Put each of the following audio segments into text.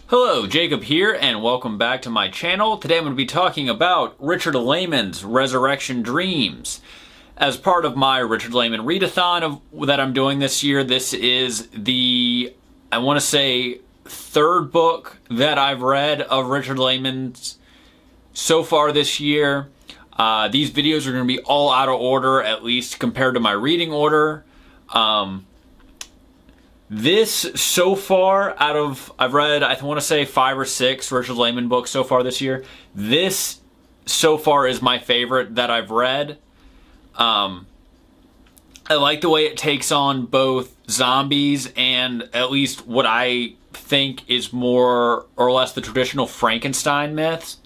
Hello, Jacob here, and welcome back to my channel. Today I'm going to be talking about Richard Laymon's Resurrection Dreams. As part of my Richard Laymon read-a-thon that I'm doing this year, this is the, I want to say, third book that I've read of Richard Laymon's so far this year. These videos are going to be all out of order, at least compared to my reading order. This, so far, I've read, I want to say 5 or 6 Richard Laymon books so far this year. This, so far, is my favorite that I've read. I like the way it takes on both zombies and at least what I think is more or less the traditional Frankenstein myths.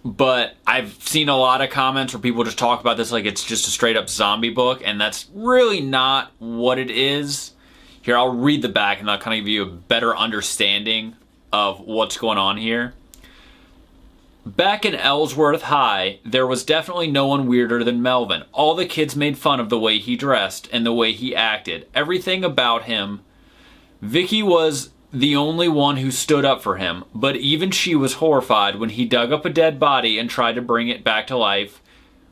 But I've seen a lot of comments where people just talk about this like it's just a straight up zombie book, and that's really not what it is. Here, I'll read the back and I'll kind of give you a better understanding of what's going on here. Back in Ellsworth High, there was definitely no one weirder than Melvin. All the kids made fun of the way he dressed and the way he acted. Everything about him. Vicky was the only one who stood up for him, but even she was horrified when he dug up a dead body and tried to bring it back to life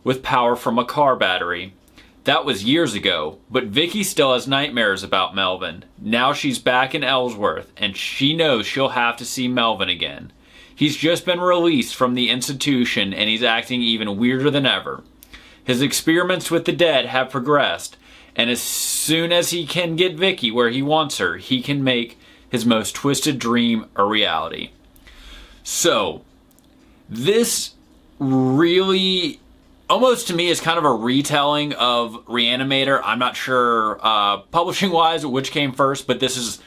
with power from a car battery. That was years ago, but Vicky still has nightmares about Melvin. Now she's back in Ellsworth, and she knows she'll have to see Melvin again. He's just been released from the institution, and he's acting even weirder than ever. His experiments with the dead have progressed, and as soon as he can get Vicky where he wants her, he can make his most twisted dream a reality. So, this really, almost to me, is kind of a retelling of Reanimator. I'm not sure publishing-wise which came first, but this is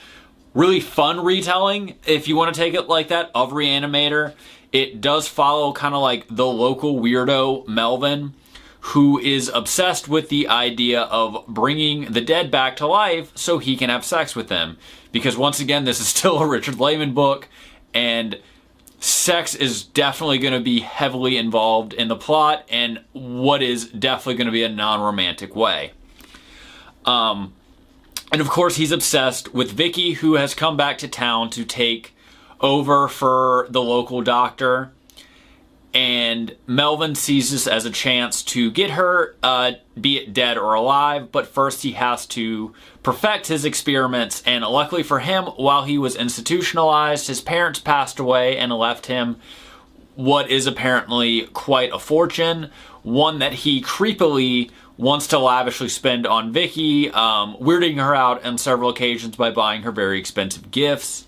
really fun retelling, if you want to take it like that, of Reanimator. It does follow kind of like the local weirdo Melvin, who is obsessed with the idea of bringing the dead back to life so he can have sex with them. Because once again, this is still a Richard Laymon book, and sex is definitely going to be heavily involved in the plot, and what is definitely going to be a non-romantic way. And of course, he's obsessed with Vicky, who has come back to town to take over for the local doctor. And Melvin sees this as a chance to get her, be it dead or alive, but first he has to perfect his experiments, and luckily for him, while he was institutionalized, his parents passed away and left him what is apparently quite a fortune, one that he creepily wants to lavishly spend on Vicky, weirding her out on several occasions by buying her very expensive gifts.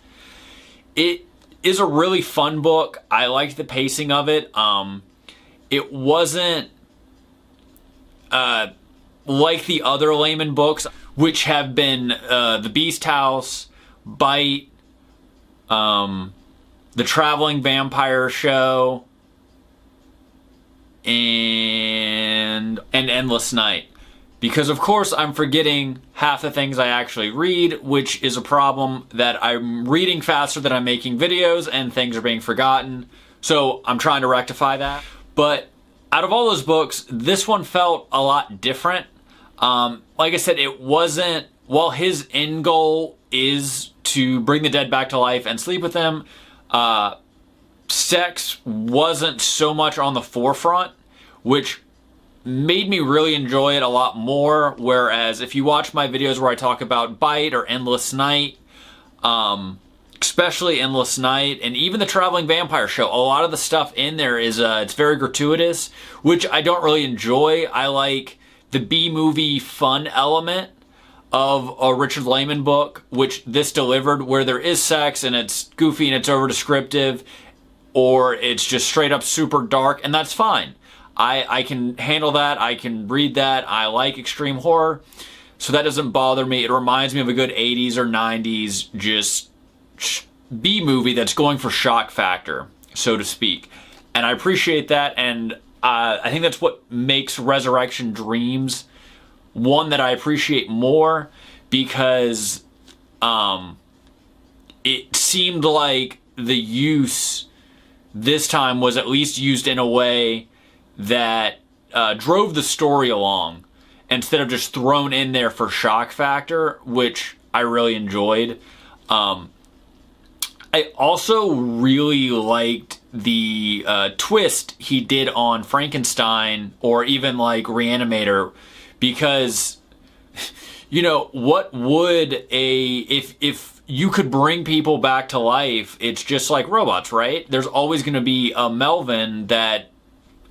It is a really fun book. I liked the pacing of it. It wasn't like the other Laymon books, which have been The Beast House, Bite, The Traveling Vampire Show, and Endless Night. Because of course I'm forgetting half the things I actually read, which is a problem that I'm reading faster than I'm making videos and things are being forgotten. So I'm trying to rectify that. But out of all those books, this one felt a lot different. Like I said, it wasn't, while his end goal is to bring the dead back to life and sleep with them, sex wasn't so much on the forefront, which made me really enjoy it a lot more. Whereas if you watch my videos where I talk about Bite or Endless Night, especially Endless Night, and even The Traveling Vampire Show, a lot of the stuff in there is it's very gratuitous, which I don't really enjoy. I like the B-movie fun element of a Richard Laymon book, which this delivered, where there is sex and it's goofy and it's over descriptive, or it's just straight up super dark, and that's fine. I can handle that. I can read that. I like extreme horror, so that doesn't bother me. It reminds me of a good 80s or 90s just B-movie that's going for shock factor, so to speak. And I appreciate that, and I think that's what makes Resurrection Dreams one that I appreciate more, because it seemed like the use this time was at least used in a way that drove the story along, instead of just thrown in there for shock factor, which I really enjoyed. I also really liked the twist he did on Frankenstein, or even like Reanimator, because, you know, what would if you could bring people back to life, it's just like robots, right? There's always going to be a Melvin that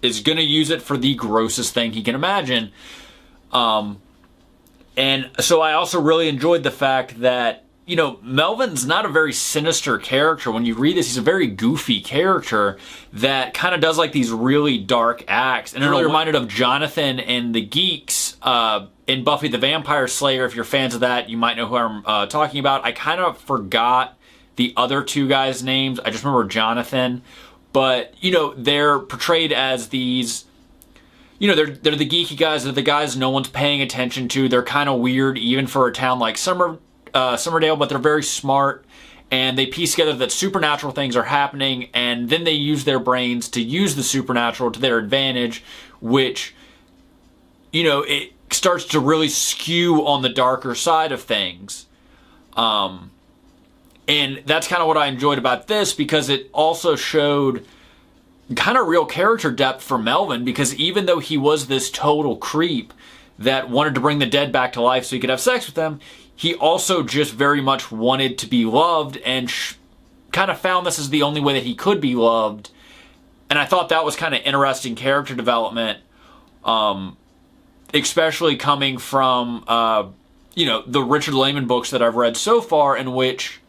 is going to use it for the grossest thing he can imagine. And so I also really enjoyed the fact that, you know, Melvin's not a very sinister character. When you read this, he's a very goofy character that kind of does like these really dark acts. And it really reminded of Jonathan and the Geeks in Buffy the Vampire Slayer. If you're fans of that, you might know who I'm talking about. I kind of forgot the other two guys' names. I just remember Jonathan. But, you know, they're portrayed as these... You know, they're the geeky guys. They're the guys no one's paying attention to. They're kind of weird, even for a town like Summerdale, but they're very smart, and they piece together that supernatural things are happening, and then they use their brains to use the supernatural to their advantage, which, you know, it starts to really skew on the darker side of things. And that's kind of what I enjoyed about this, because it also showed kind of real character depth for Melvin, because even though he was this total creep that wanted to bring the dead back to life so he could have sex with them, he also just very much wanted to be loved, and kind of found this as the only way that he could be loved. And I thought that was kind of interesting character development, especially coming from, you know, the Richard Laymon books that I've read so far, in which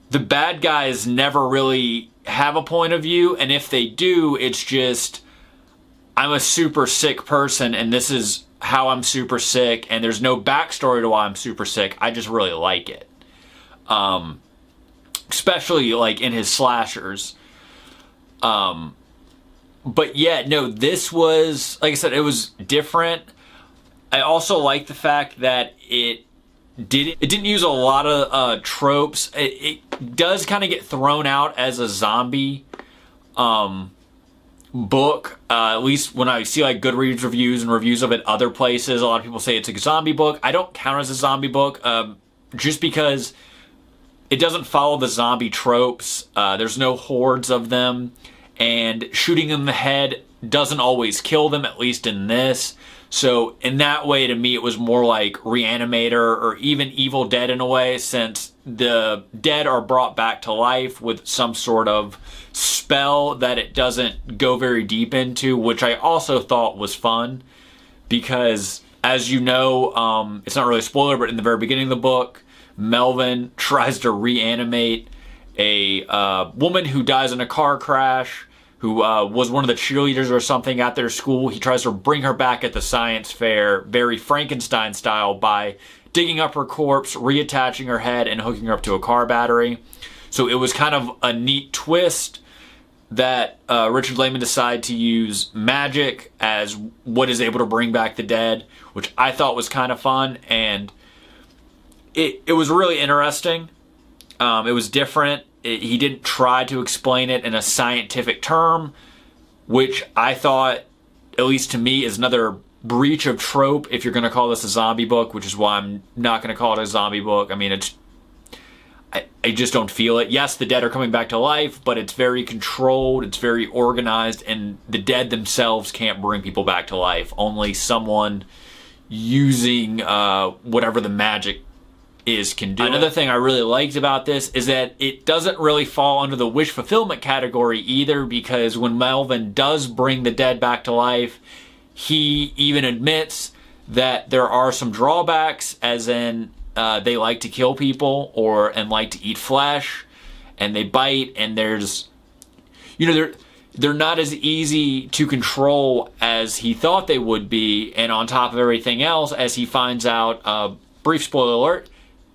the bad guys never really have a point of view, and if they do, it's just, I'm a super sick person, and this is how I'm super sick, and there's no backstory to why I'm super sick. I just really like it. Especially like in his slashers. But yeah, no, this was, like I said, it was different. I also like the fact that it didn't use a lot of tropes. It does kind of get thrown out as a zombie book. At least when I see like Goodreads reviews and reviews of it other places, a lot of people say it's a zombie book. I don't count it as a zombie book, just because it doesn't follow the zombie tropes. There's no hordes of them, and shooting them in the head doesn't always kill them, at least in this. So in that way, to me, it was more like Reanimator, or even Evil Dead in a way, since the dead are brought back to life with some sort of spell that it doesn't go very deep into, which I also thought was fun, because, as you know, it's not really a spoiler, but in the very beginning of the book, Melvin tries to reanimate a woman who dies in a car crash, who was one of the cheerleaders or something at their school. He tries to bring her back at the science fair, very Frankenstein style, by digging up her corpse, reattaching her head, and hooking her up to a car battery. So it was kind of a neat twist that Richard Laymon decided to use magic as what is able to bring back the dead, which I thought was kind of fun, and it was really interesting. It was different. He didn't try to explain it in a scientific term, which I thought, at least to me, is another breach of trope if you're going to call this a zombie book, which is why I'm not going to call it a zombie book. I mean, I just don't feel it. Yes, the dead are coming back to life, but it's very controlled, it's very organized, and the dead themselves can't bring people back to life. Only someone using whatever the magic is can do. Another thing I really liked about this is that it doesn't really fall under the wish fulfillment category either, because when Melvin does bring the dead back to life, he even admits that there are some drawbacks, as in they like to kill people and like to eat flesh, and they bite, and there's, you know, they're not as easy to control as he thought they would be, and on top of everything else, as he finds out, brief spoiler alert,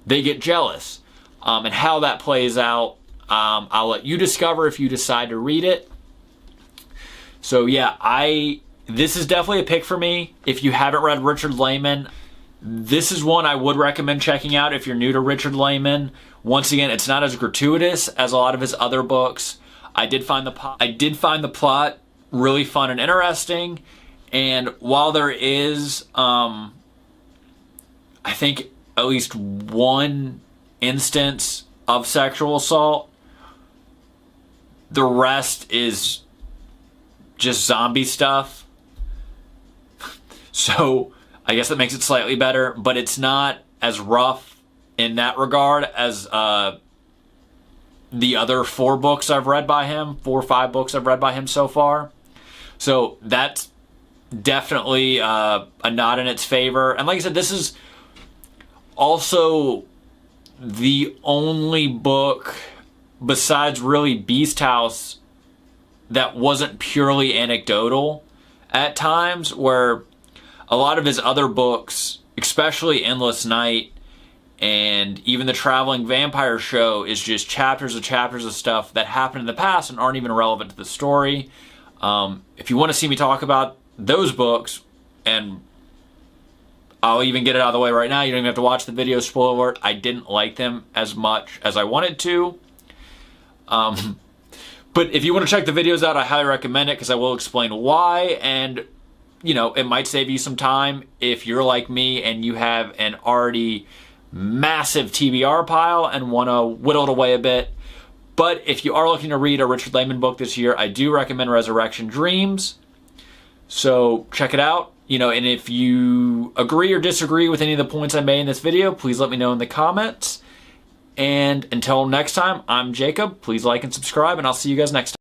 they get jealous. And how that plays out, I'll let you discover if you decide to read it. So yeah, this is definitely a pick for me. If you haven't read Richard Laymon, this is one I would recommend checking out if you're new to Richard Laymon. Once again, it's not as gratuitous as a lot of his other books. I did find the plot really fun and interesting, and while there is, I think, at least one instance of sexual assault, The rest is just zombie stuff. So I guess that makes it slightly better, but it's not as rough in that regard as the other 4 books I've read by him, 4 or 5 books I've read by him so far. So that's definitely a nod in its favor. And like I said, this is also the only book besides really Beast House that wasn't purely anecdotal at times, where a lot of his other books, especially Endless Night and even The Traveling Vampire Show, is just chapters of stuff that happened in the past and aren't even relevant to the story. If you want to see me talk about those books, and I'll even get it out of the way right now, you don't even have to watch the video, spoiler alert, I didn't like them as much as I wanted to. But if you want to check the videos out, I highly recommend it, because I will explain why, and you know, it might save you some time if you're like me and you have an already massive TBR pile and want to whittle it away a bit. But if you are looking to read a Richard Laymon book this year, I do recommend Resurrection Dreams. So check it out. You know, and if you agree or disagree with any of the points I made in this video, please let me know in the comments. And until next time, I'm Jacob. Please like and subscribe, and I'll see you guys next time.